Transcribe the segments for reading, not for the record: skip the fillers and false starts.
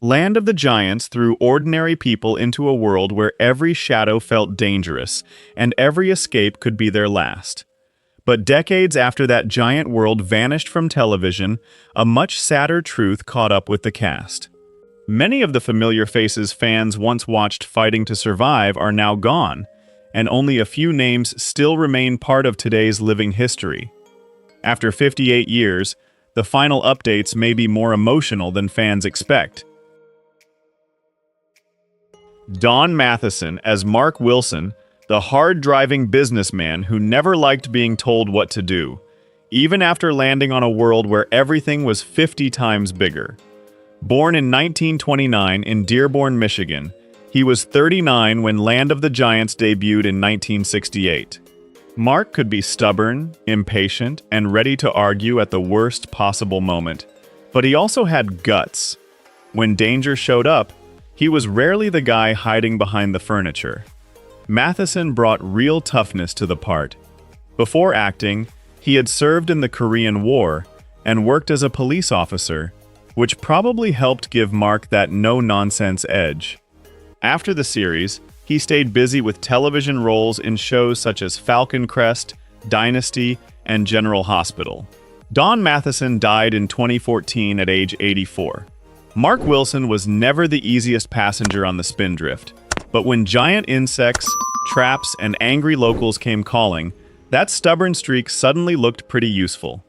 Land of the Giants threw ordinary people into a world where every shadow felt dangerous, and every escape could be their last. But decades after that giant world vanished from television, a much sadder truth caught up with the cast. Many of the familiar faces fans once watched fighting to survive are now gone, and only a few names still remain part of today's living history. After 58 years, the final updates may be more emotional than fans expect. Don Matheson as Mark Wilson, the hard-driving businessman who never liked being told what to do, even after landing on a world where everything was 50 times bigger. Born in 1929 in Dearborn, Michigan, he was 39 when Land of the Giants debuted in 1968. Mark could be stubborn, impatient, and ready to argue at the worst possible moment, but he also had guts. When danger showed up, he was rarely the guy hiding behind the furniture. Matheson brought real toughness to the part. Before acting, he had served in the Korean War and worked as a police officer, which probably helped give Mark that no-nonsense edge. After the series, he stayed busy with television roles in shows such as Falcon Crest, Dynasty, and General Hospital. Don Matheson died in 2014 at age 84. Mark Wilson was never the easiest passenger on the Spindrift, but when giant insects, traps, and angry locals came calling, that stubborn streak suddenly looked pretty useful.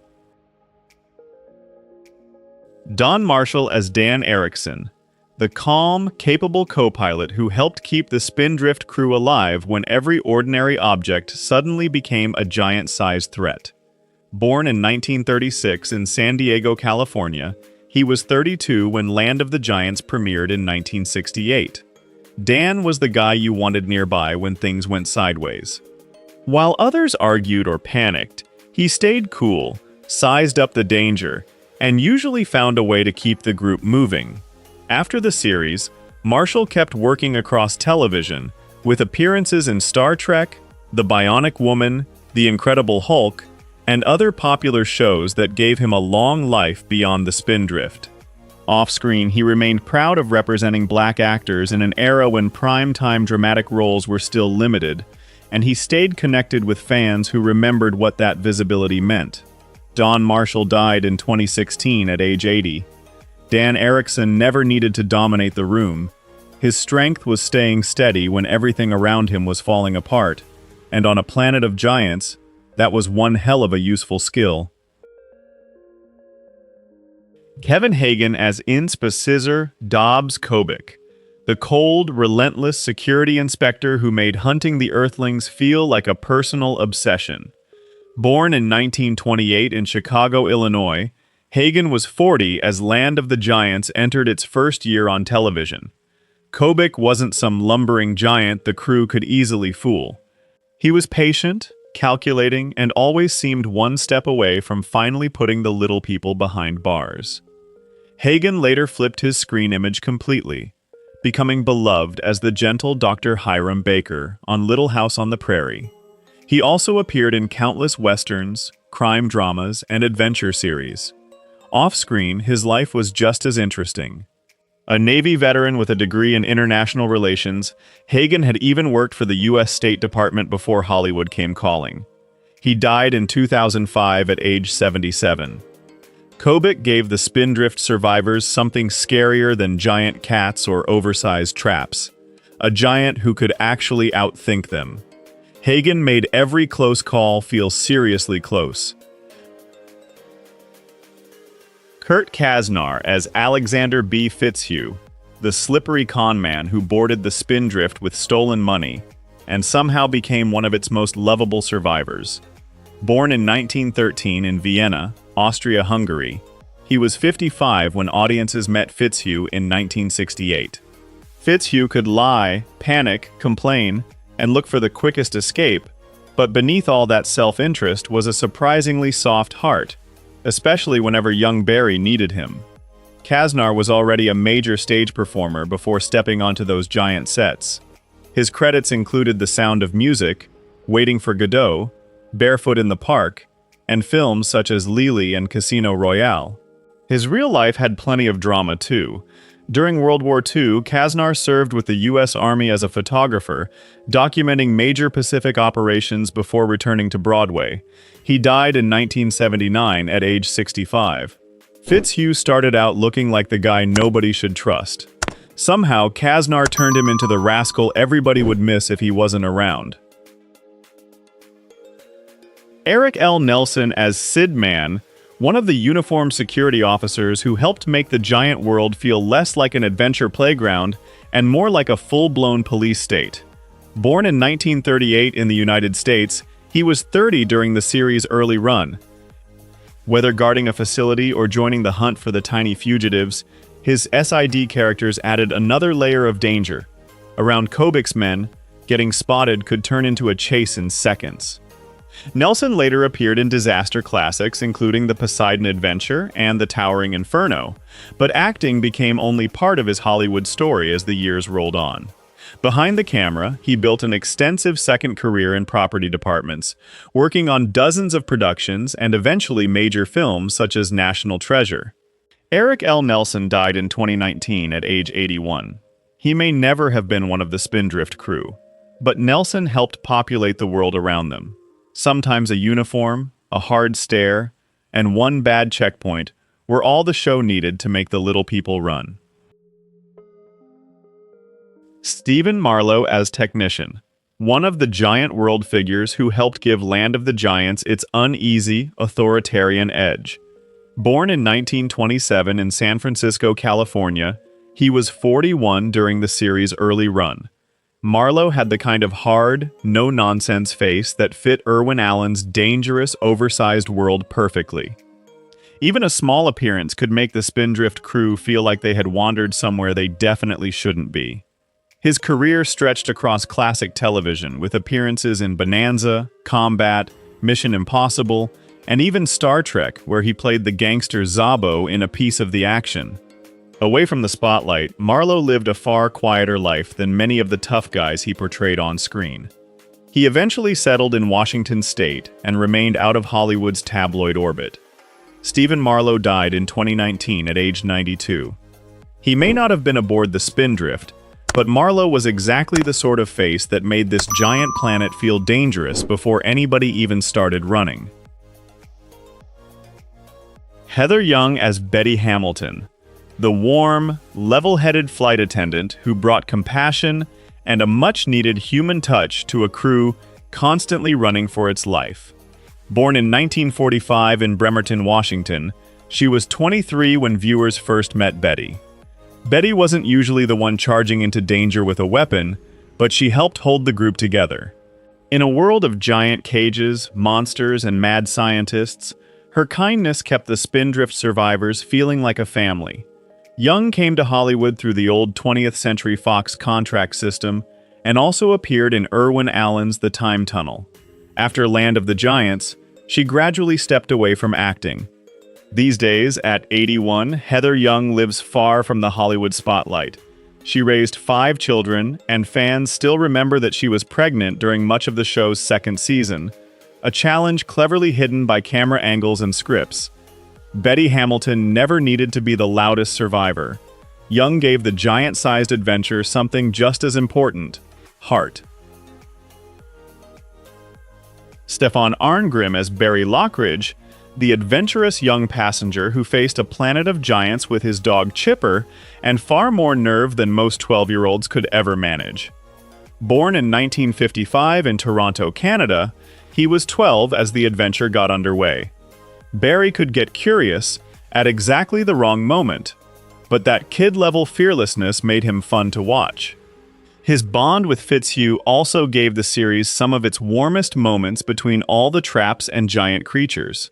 Don Marshall as Dan Erickson, the calm, capable co-pilot who helped keep the Spindrift crew alive when every ordinary object suddenly became a giant-sized threat. Born in 1936 in San Diego, California, he was 32 when Land of the Giants premiered in 1968. Dan was the guy you wanted nearby when things went sideways. While others argued or panicked, he stayed cool, sized up the danger, and usually found a way to keep the group moving. After the series, Marshall kept working across television, with appearances in Star Trek, The Bionic Woman, The Incredible Hulk, and other popular shows that gave him a long life beyond the Spindrift. Off-screen, he remained proud of representing black actors in an era when prime-time dramatic roles were still limited, and he stayed connected with fans who remembered what that visibility meant. Don Marshall died in 2016 at age 80. Dan Erickson never needed to dominate the room. His strength was staying steady when everything around him was falling apart, and on a planet of giants, that was one hell of a useful skill. Kevin Hagen as Inspector Dobbs Kobik, the cold, relentless security inspector who made hunting the Earthlings feel like a personal obsession. Born in 1928 in Chicago, Illinois, Hagen was 40 as Land of the Giants entered its first year on television. Kobik wasn't some lumbering giant the crew could easily fool. He was patient, calculating, and always seemed one step away from finally putting the little people behind bars. Hagen later flipped his screen image completely, becoming beloved as the gentle Dr. Hiram Baker on Little House on the Prairie. He also appeared in countless westerns, crime dramas, and adventure series. Off-screen, his life was just as interesting. A Navy veteran with a degree in international relations, Hagen had even worked for the U.S. State Department before Hollywood came calling. He died in 2005 at age 77. Kobik gave the Spindrift survivors something scarier than giant cats or oversized traps. A giant who could actually outthink them. Hagen made every close call feel seriously close. Kurt Kasznar as Alexander B. Fitzhugh, the slippery con man who boarded the Spindrift with stolen money, and somehow became one of its most lovable survivors. Born in 1913 in Vienna, Austria-Hungary, he was 55 when audiences met Fitzhugh in 1968. Fitzhugh could lie, panic, complain, and look for the quickest escape, but beneath all that self-interest was a surprisingly soft heart, especially whenever young Barry needed him. Kasznar was already a major stage performer before stepping onto those giant sets. His credits included The Sound of Music, Waiting for Godot, Barefoot in the Park, and films such as Lily and Casino Royale. His real life had plenty of drama too. During World War II, Kasznar served with the U.S. Army as a photographer, documenting major Pacific operations before returning to Broadway. He died in 1979 at age 65. Fitzhugh started out looking like the guy nobody should trust. Somehow, Kasznar turned him into the rascal everybody would miss if he wasn't around. Eric L. Nelson as Sid Man, one of the uniformed security officers who helped make the giant world feel less like an adventure playground and more like a full-blown police state. Born in 1938 in the United States, he was 30 during the series' early run. Whether guarding a facility or joining the hunt for the tiny fugitives, his SID characters added another layer of danger. Around Kobik's men, getting spotted could turn into a chase in seconds. Nelson later appeared in disaster classics including The Poseidon Adventure and The Towering Inferno, but acting became only part of his Hollywood story as the years rolled on. Behind the camera, he built an extensive second career in property departments, working on dozens of productions and eventually major films such as National Treasure. Eric L. Nelson died in 2019 at age 81. He may never have been one of the Spindrift crew, but Nelson helped populate the world around them. Sometimes a uniform, a hard stare, and one bad checkpoint were all the show needed to make the little people run. Stephen Marlowe as Technician, one of the giant world figures who helped give Land of the Giants its uneasy, authoritarian edge. Born in 1927 in San Francisco, California, he was 41 during the series' early run. Marlowe had the kind of hard, no-nonsense face that fit Irwin Allen's dangerous, oversized world perfectly. Even a small appearance could make the Spindrift crew feel like they had wandered somewhere they definitely shouldn't be. His career stretched across classic television, with appearances in Bonanza, Combat, Mission Impossible, and even Star Trek, where he played the gangster Zabo in A Piece of the Action. Away from the spotlight, Marlowe lived a far quieter life than many of the tough guys he portrayed on screen. He eventually settled in Washington State and remained out of Hollywood's tabloid orbit. Stephen Marlowe died in 2019 at age 92. He may not have been aboard the Spindrift, but Marlowe was exactly the sort of face that made this giant planet feel dangerous before anybody even started running. Heather Young as Betty Hamilton, the warm, level-headed flight attendant who brought compassion and a much-needed human touch to a crew constantly running for its life. Born in 1945 in Bremerton, Washington, she was 23 when viewers first met Betty. Betty wasn't usually the one charging into danger with a weapon, but she helped hold the group together. In a world of giant cages, monsters, and mad scientists, her kindness kept the Spindrift survivors feeling like a family. Young came to Hollywood through the old 20th Century Fox contract system and also appeared in Irwin Allen's The Time Tunnel. After Land of the Giants, she gradually stepped away from acting. These days, at 81, Heather Young lives far from the Hollywood spotlight. She raised 5 children, and fans still remember that she was pregnant during much of the show's second season, a challenge cleverly hidden by camera angles and scripts. Betty Hamilton never needed to be the loudest survivor. Young gave the giant-sized adventure something just as important: heart. Stefan Arngrim as Barry Lockridge, the adventurous young passenger who faced a planet of giants with his dog Chipper and far more nerve than most 12-year-olds could ever manage. Born in 1955 in Toronto, Canada, he was 12 as the adventure got underway. Barry could get curious at exactly the wrong moment, but that kid-level fearlessness made him fun to watch. His bond with Fitzhugh also gave the series some of its warmest moments between all the traps and giant creatures.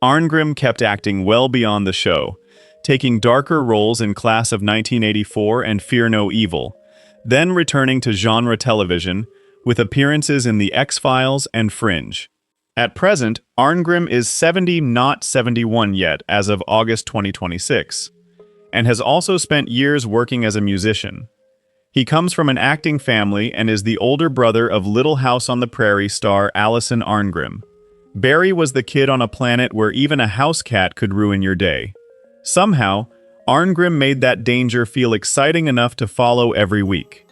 Arngrim kept acting well beyond the show, taking darker roles in Class of 1984 and Fear No Evil, then returning to genre television with appearances in The X-Files and Fringe. At present, Arngrim is 70, not 71 yet, as of August 2026, and has also spent years working as a musician. He comes from an acting family and is the older brother of Little House on the Prairie star Allison Arngrim. Barry was the kid on a planet where even a house cat could ruin your day. Somehow, Arngrim made that danger feel exciting enough to follow every week.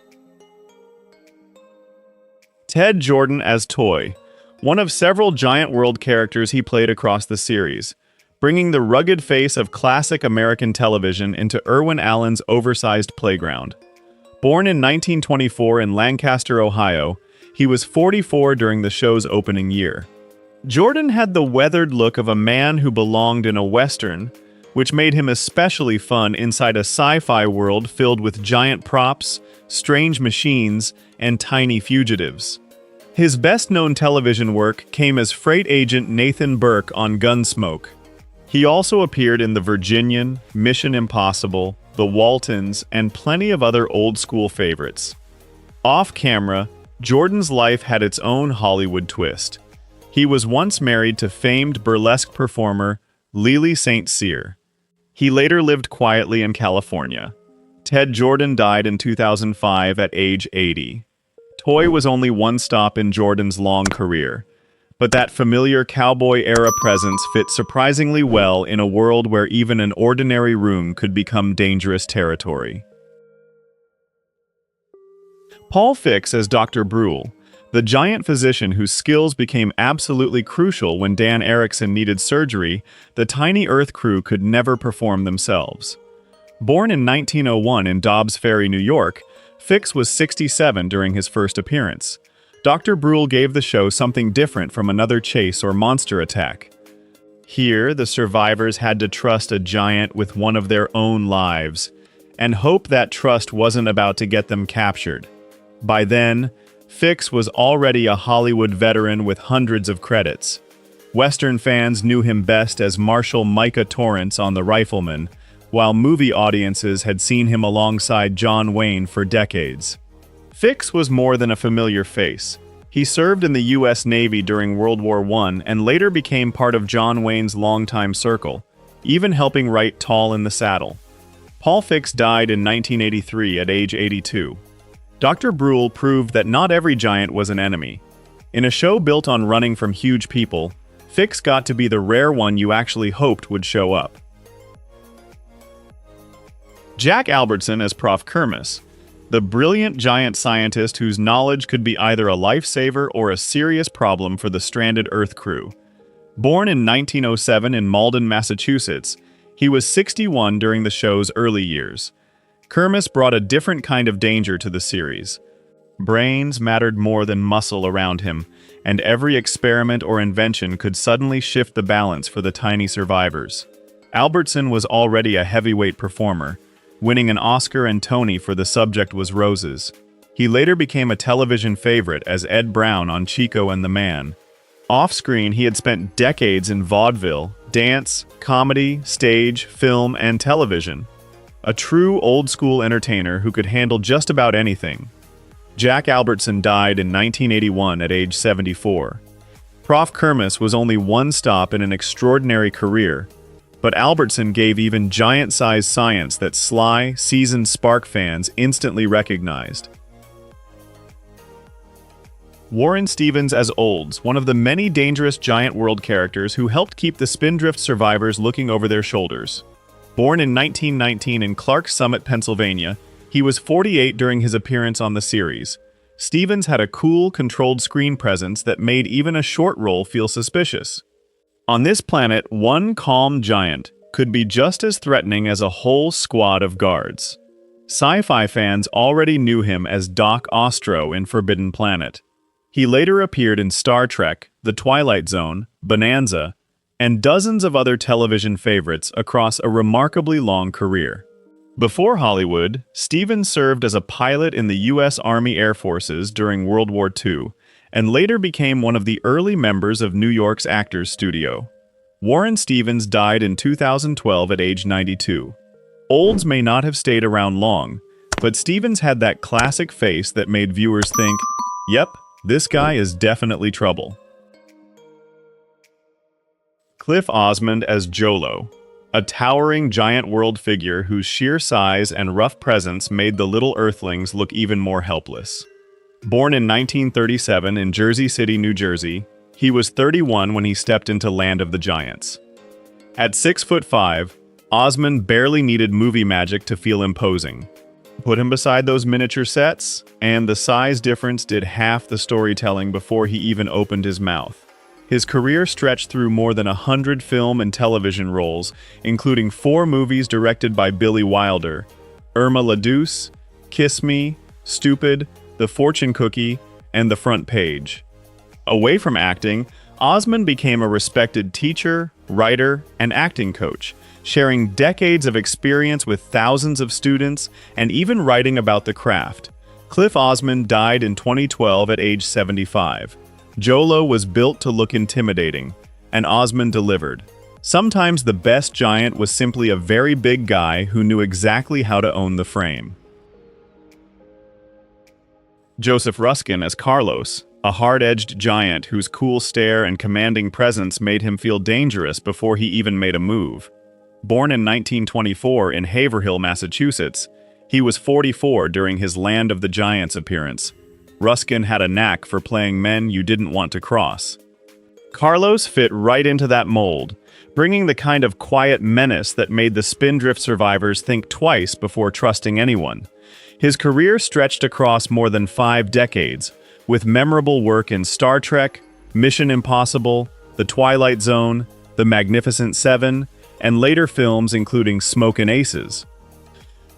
Ted Jordan as Toy, one of several Giant World characters he played across the series, bringing the rugged face of classic American television into Irwin Allen's oversized playground. Born in 1924 in Lancaster, Ohio, he was 44 during the show's opening year. Jordan had the weathered look of a man who belonged in a Western, which made him especially fun inside a sci-fi world filled with giant props, strange machines, and tiny fugitives. His best-known television work came as freight agent Nathan Burke on Gunsmoke. He also appeared in The Virginian, Mission Impossible, The Waltons, and plenty of other old-school favorites. Off-camera, Jordan's life had its own Hollywood twist. He was once married to famed burlesque performer Lily St. Cyr. He later lived quietly in California. Ted Jordan died in 2005 at age 80. Toy was only one stop in Jordan's long career, but that familiar cowboy-era presence fit surprisingly well in a world where even an ordinary room could become dangerous territory. Paul Fix as Dr. Brule, the giant physician whose skills became absolutely crucial when Dan Erickson needed surgery the tiny Earth crew could never perform themselves. Born in 1901 in Dobbs Ferry, New York, Fix was 67 during his first appearance. Dr. Brule gave the show something different from another chase or monster attack. Here, the survivors had to trust a giant with one of their own lives, and hope that trust wasn't about to get them captured. By then, Fix was already a Hollywood veteran with hundreds of credits. Western fans knew him best as Marshal Micah Torrance on The Rifleman, while movie audiences had seen him alongside John Wayne for decades. Fix was more than a familiar face. He served in the U.S. Navy during World War I and later became part of John Wayne's longtime circle, even helping write Tall in the Saddle. Paul Fix died in 1983 at age 82. Dr. Brule proved that not every giant was an enemy. In a show built on running from huge people, Fix got to be the rare one you actually hoped would show up. Jack Albertson as Prof. Kermis, the brilliant giant scientist whose knowledge could be either a lifesaver or a serious problem for the stranded Earth crew. Born in 1907 in Malden, Massachusetts, he was 61 during the show's early years. Kermis brought a different kind of danger to the series. Brains mattered more than muscle around him, and every experiment or invention could suddenly shift the balance for the tiny survivors. Albertson was already a heavyweight performer, winning an Oscar and Tony for The Subject Was Roses. He later became a television favorite as Ed Brown on Chico and the Man. Off-screen, he had spent decades in vaudeville, dance, comedy, stage, film, and television. A true old-school entertainer who could handle just about anything. Jack Albertson died in 1981 at age 74. Prof. Kermis was only one stop in an extraordinary career, but Albertson gave even giant-sized science that sly, seasoned Spark fans instantly recognized. Warren Stevens as Olds, one of the many dangerous Giant World characters who helped keep the Spindrift survivors looking over their shoulders. Born in 1919 in Clark Summit, Pennsylvania, he was 48 during his appearance on the series. Stevens had a cool, controlled screen presence that made even a short role feel suspicious. On this planet, one calm giant could be just as threatening as a whole squad of guards. Sci-fi fans already knew him as Doc Ostro in Forbidden Planet. He later appeared in Star Trek, The Twilight Zone, Bonanza, and dozens of other television favorites across a remarkably long career. Before Hollywood, Stevens served as a pilot in the U.S. Army Air Forces during World War II, and later became one of the early members of New York's Actors Studio. Warren Stevens died in 2012 at age 92. Olds may not have stayed around long, but Stevens had that classic face that made viewers think, yep, this guy is definitely trouble. Cliff Osmond as Jolo, a towering Giant World figure whose sheer size and rough presence made the little Earthlings look even more helpless. Born in 1937 in Jersey City, New Jersey, he was 31 when he stepped into Land of the Giants. At 6'5", Osmond barely needed movie magic to feel imposing. Put him beside those miniature sets, and the size difference did half the storytelling before he even opened his mouth. His career stretched through more than 100 film and television roles, including 4 movies directed by Billy Wilder: Irma la Douce, Kiss Me, Stupid, The Fortune Cookie, and The Front Page. Away from acting, Osmond became a respected teacher, writer, and acting coach, sharing decades of experience with thousands of students and even writing about the craft. Cliff Osmond died in 2012 at age 75. Jolo was built to look intimidating, and Osmond delivered. Sometimes the best giant was simply a very big guy who knew exactly how to own the frame. Joseph Ruskin as Carlos, a hard-edged giant whose cool stare and commanding presence made him feel dangerous before he even made a move. Born in 1924 in Haverhill, Massachusetts, he was 44 during his Land of the Giants appearance. Ruskin had a knack for playing men you didn't want to cross. Carlos fit right into that mold, bringing the kind of quiet menace that made the Spindrift survivors think twice before trusting anyone. His career stretched across more than 5 decades, with memorable work in Star Trek, Mission Impossible, The Twilight Zone, The Magnificent Seven, and later films including Smokin' Aces.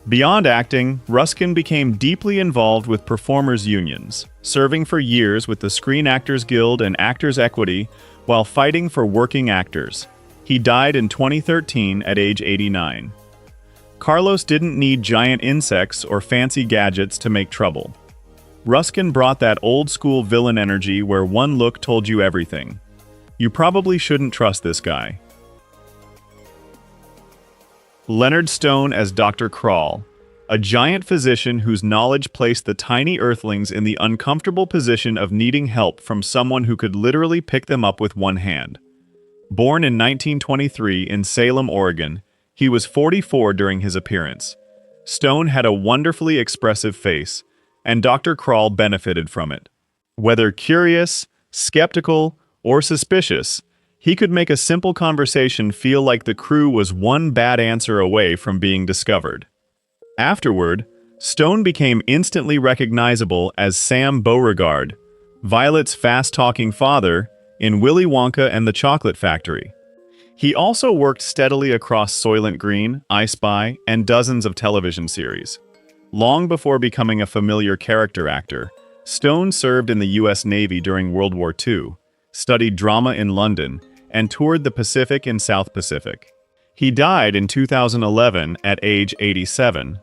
Beyond acting, Ruskin became deeply involved with performers' unions, serving for years with the Screen Actors Guild and Actors' Equity while fighting for working actors. He died in 2013 at age 89. Carlos didn't need giant insects or fancy gadgets to make trouble. Ruskin brought that old-school villain energy where one look told you everything. You probably shouldn't trust this guy. Leonard Stone as Dr. Kral, a giant physician whose knowledge placed the tiny earthlings in the uncomfortable position of needing help from someone who could literally pick them up with one hand. Born in 1923 in Salem, Oregon, he was 44 during his appearance. Stone had a wonderfully expressive face, and Dr. Kral benefited from it. Whether curious, skeptical, or suspicious, he could make a simple conversation feel like the crew was one bad answer away from being discovered. Afterward, Stone became instantly recognizable as Sam Beauregard, Violet's fast-talking father, in Willy Wonka and the Chocolate Factory. He also worked steadily across Soylent Green, I Spy, and dozens of television series. Long before becoming a familiar character actor, Stone served in the U.S. Navy during World War II, studied drama in London, and toured the Pacific and South Pacific. He died in 2011 at age 87.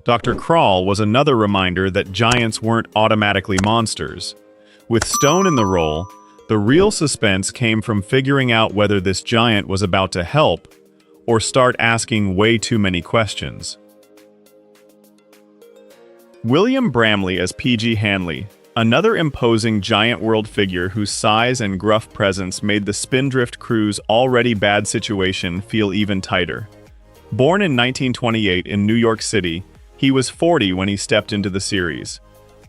Dr. Kral was another reminder that giants weren't automatically monsters. With Stone in the role, the real suspense came from figuring out whether this giant was about to help or start asking way too many questions. William Bramley as P.G. Hanley, another imposing giant world figure whose size and gruff presence made the Spindrift crew's already bad situation feel even tighter. Born in 1928 in New York City, he was 40 when he stepped into the series.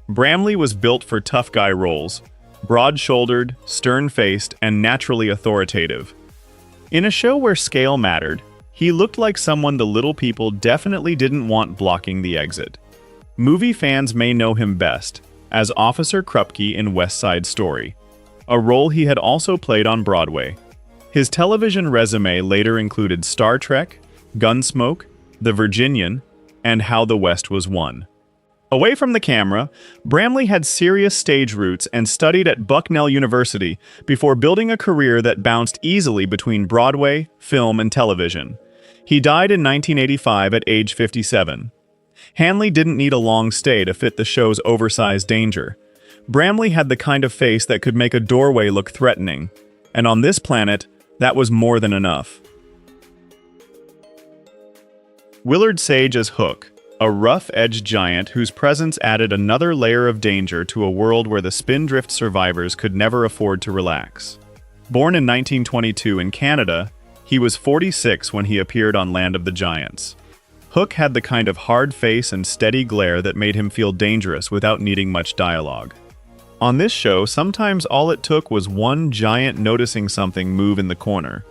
Bramley was built for tough guy roles, broad-shouldered, stern-faced, and naturally authoritative. In a show where scale mattered, he looked like someone the little people definitely didn't want blocking the exit. Movie fans may know him best as Officer Krupke in West Side Story, a role he had also played on Broadway. His television resume later included Star Trek, Gunsmoke, The Virginian, and How the West Was Won. Away from the camera, Bramley had serious stage roots and studied at Bucknell University before building a career that bounced easily between Broadway, film, and television. He died in 1985 at age 57. Hanley didn't need a long stay to fit the show's oversized danger. Bramley had the kind of face that could make a doorway look threatening, and on this planet, that was more than enough. Willard Sage as Hook, a rough-edged giant whose presence added another layer of danger to a world where the Spindrift survivors could never afford to relax. Born in 1922 in Canada, he was 46 when he appeared on Land of the Giants. Hook had the kind of hard face and steady glare that made him feel dangerous without needing much dialogue. On this show, sometimes all it took was one giant noticing something move in the corner.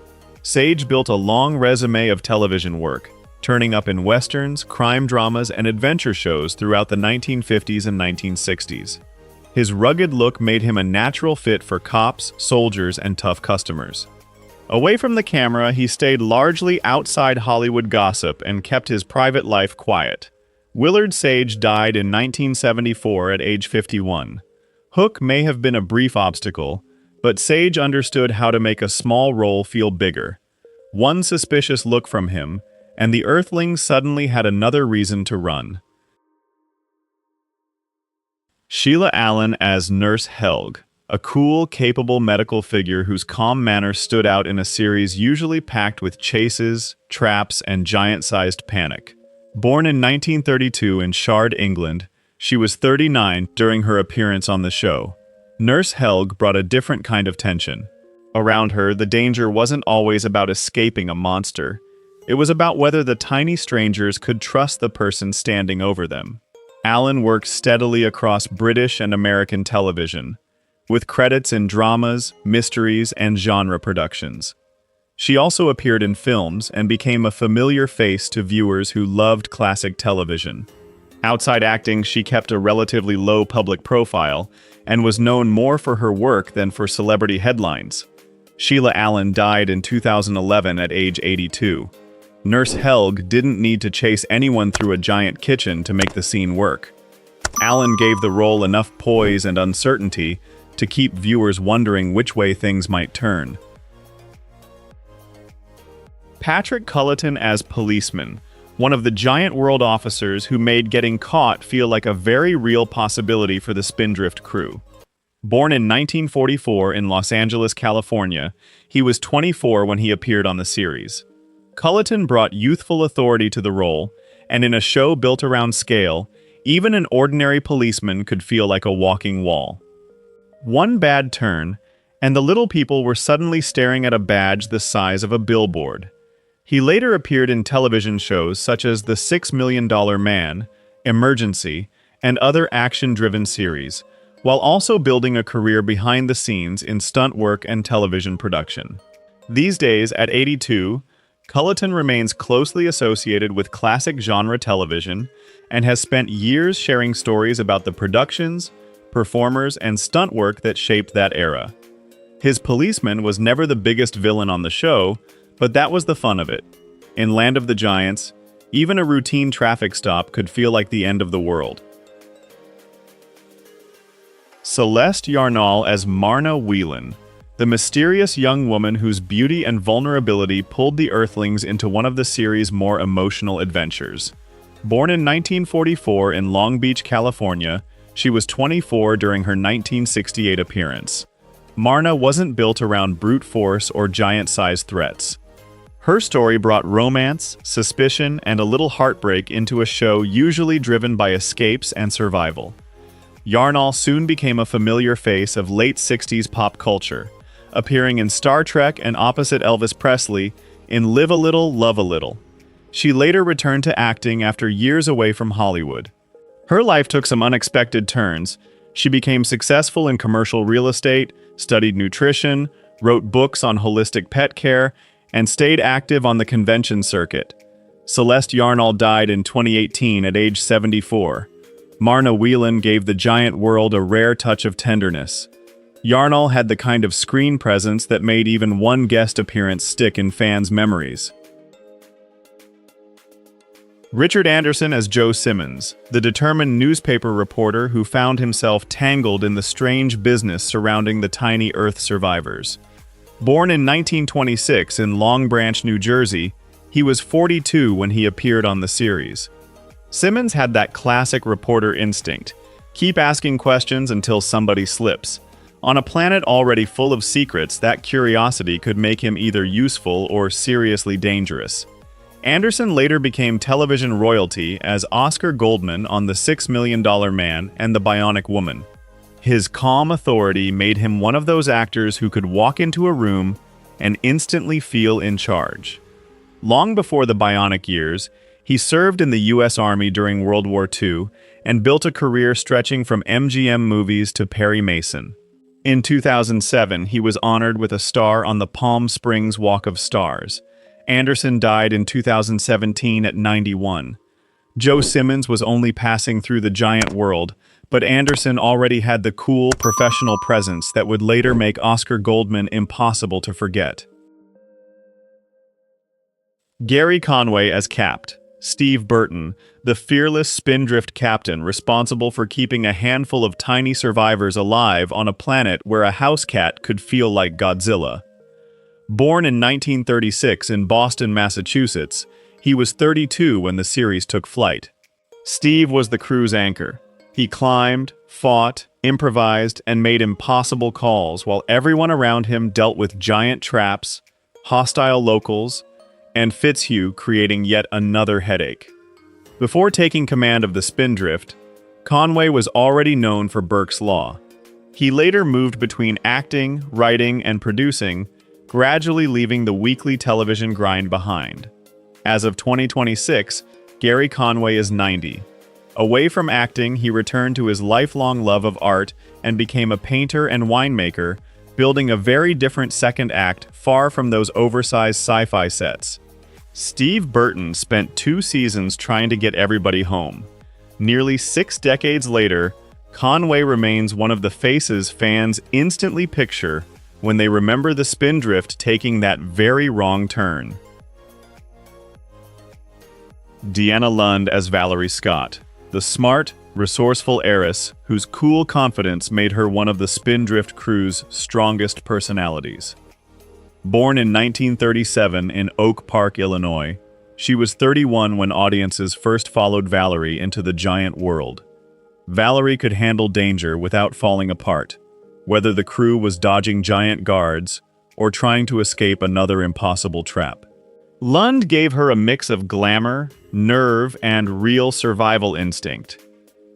Sage built a long resume of television work, turning up in westerns, crime dramas, and adventure shows throughout the 1950s and 1960s. His rugged look made him a natural fit for cops, soldiers, and tough customers. Away from the camera, he stayed largely outside Hollywood gossip and kept his private life quiet. Willard Sage died in 1974 at age 51. Hook may have been a brief obstacle, but Sage understood how to make a small role feel bigger. One suspicious look from him, and the Earthlings suddenly had another reason to run. Sheila Allen as Nurse Helg, a cool, capable medical figure whose calm manner stood out in a series usually packed with chases, traps, and giant-sized panic. Born in 1932 in Shard, England, she was 39 during her appearance on the show. Nurse Helg brought a different kind of tension. Around her, the danger wasn't always about escaping a monster. It was about whether the tiny strangers could trust the person standing over them. Allen worked steadily across British and American television, with credits in dramas, mysteries, and genre productions. She also appeared in films and became a familiar face to viewers who loved classic television. Outside acting, she kept a relatively low public profile and was known more for her work than for celebrity headlines. Sheila Allen died in 2011 at age 82. Nurse Helg didn't need to chase anyone through a giant kitchen to make the scene work. Allen gave the role enough poise and uncertainty to keep viewers wondering which way things might turn. Patrick Culleton as Policeman, one of the giant world officers who made getting caught feel like a very real possibility for the Spindrift crew. Born in 1944 in Los Angeles, California, he was 24 when he appeared on the series. Culleton brought youthful authority to the role, and in a show built around scale, even an ordinary policeman could feel like a walking wall. One bad turn, and the little people were suddenly staring at a badge the size of a billboard. He later appeared in television shows such as The $6 Million Man, Emergency, and other action-driven series, while also building a career behind the scenes in stunt work and television production. These days, at 82, Culleton remains closely associated with classic genre television and has spent years sharing stories about the productions, performers, and stunt work that shaped that era. His policeman was never the biggest villain on the show, but that was the fun of it. In Land of the Giants, even a routine traffic stop could feel like the end of the world. Celeste Yarnall as Marna Whelan, the mysterious young woman whose beauty and vulnerability pulled the Earthlings into one of the series' more emotional adventures. Born in 1944 in Long Beach, California, she was 24 during her 1968 appearance. Marna wasn't built around brute force or giant-sized threats. Her story brought romance, suspicion, and a little heartbreak into a show usually driven by escapes and survival. Yarnall soon became a familiar face of late 60s pop culture, appearing in Star Trek and opposite Elvis Presley in Live a Little, Love a Little. She later returned to acting after years away from Hollywood. Her life took some unexpected turns. She became successful in commercial real estate, studied nutrition, wrote books on holistic pet care, and stayed active on the convention circuit. Celeste Yarnall died in 2018 at age 74. Marna Whelan gave the giant world a rare touch of tenderness. Yarnall had the kind of screen presence that made even one guest appearance stick in fans' memories. Richard Anderson as Joe Simmons, the determined newspaper reporter who found himself tangled in the strange business surrounding the tiny Earth survivors. Born in 1926 in Long Branch, New Jersey, he was 42 when he appeared on the series. Simmons had that classic reporter instinct: keep asking questions until somebody slips. On a planet already full of secrets, that curiosity could make him either useful or seriously dangerous. Anderson later became television royalty as Oscar Goldman on The $6 Million Man and The Bionic Woman. His calm authority made him one of those actors who could walk into a room and instantly feel in charge. Long before the Bionic years, he served in the U.S. Army during World War II and built a career stretching from MGM movies to Perry Mason. In 2007, he was honored with a star on the Palm Springs Walk of Stars. Anderson died in 2017 at 91. Joe Simmons was only passing through the giant world, but Anderson already had the cool, professional presence that would later make Oscar Goldman impossible to forget. Gary Conway as Capt. Steve Burton, the fearless Spindrift captain responsible for keeping a handful of tiny survivors alive on a planet where a house cat could feel like Godzilla. Born in 1936 in Boston, Massachusetts, he was 32 when the series took flight. Steve was the crew's anchor. He climbed, fought, improvised, and made impossible calls while everyone around him dealt with giant traps, hostile locals, and Fitzhugh creating yet another headache. Before taking command of the Spindrift, Conway was already known for Burke's Law. He later moved between acting, writing, and producing, gradually leaving the weekly television grind behind. As of 2026, Gary Conway is 90. Away from acting, he returned to his lifelong love of art and became a painter and winemaker, building a very different second act far from those oversized sci-fi sets. Steve Burton spent 2 seasons trying to get everybody home. Nearly 6 decades later, Conway remains one of the faces fans instantly picture when they remember the Spindrift taking that very wrong turn. Deanna Lund as Valerie Scott, the smart, resourceful heiress whose cool confidence made her one of the Spindrift crew's strongest personalities. Born in 1937 in Oak Park, Illinois, she was 31 when audiences first followed Valerie into the giant world. Valerie could handle danger without falling apart, whether the crew was dodging giant guards or trying to escape another impossible trap. Lund gave her a mix of glamour, nerve, and real survival instinct.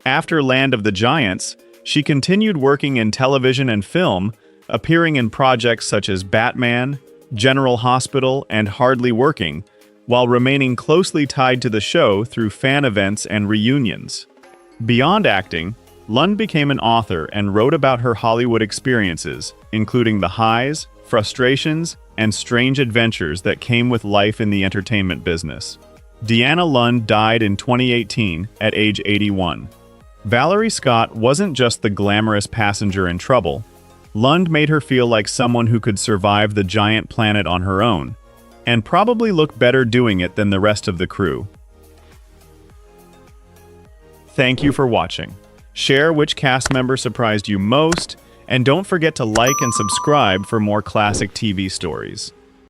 After Land of the Giants, she continued working in television and film, appearing in projects such as Batman, General Hospital, and Hardly Working, while remaining closely tied to the show through fan events and reunions. Beyond acting, Lund became an author and wrote about her Hollywood experiences, including the highs, frustrations, and strange adventures that came with life in the entertainment business. Deanna Lund died in 2018 at age 81. Valerie Scott wasn't just the glamorous passenger in trouble. Lund made her feel like someone who could survive the giant planet on her own, and probably look better doing it than the rest of the crew. Thank you for watching. Share which cast member surprised you most, and don't forget to like and subscribe for more classic TV stories.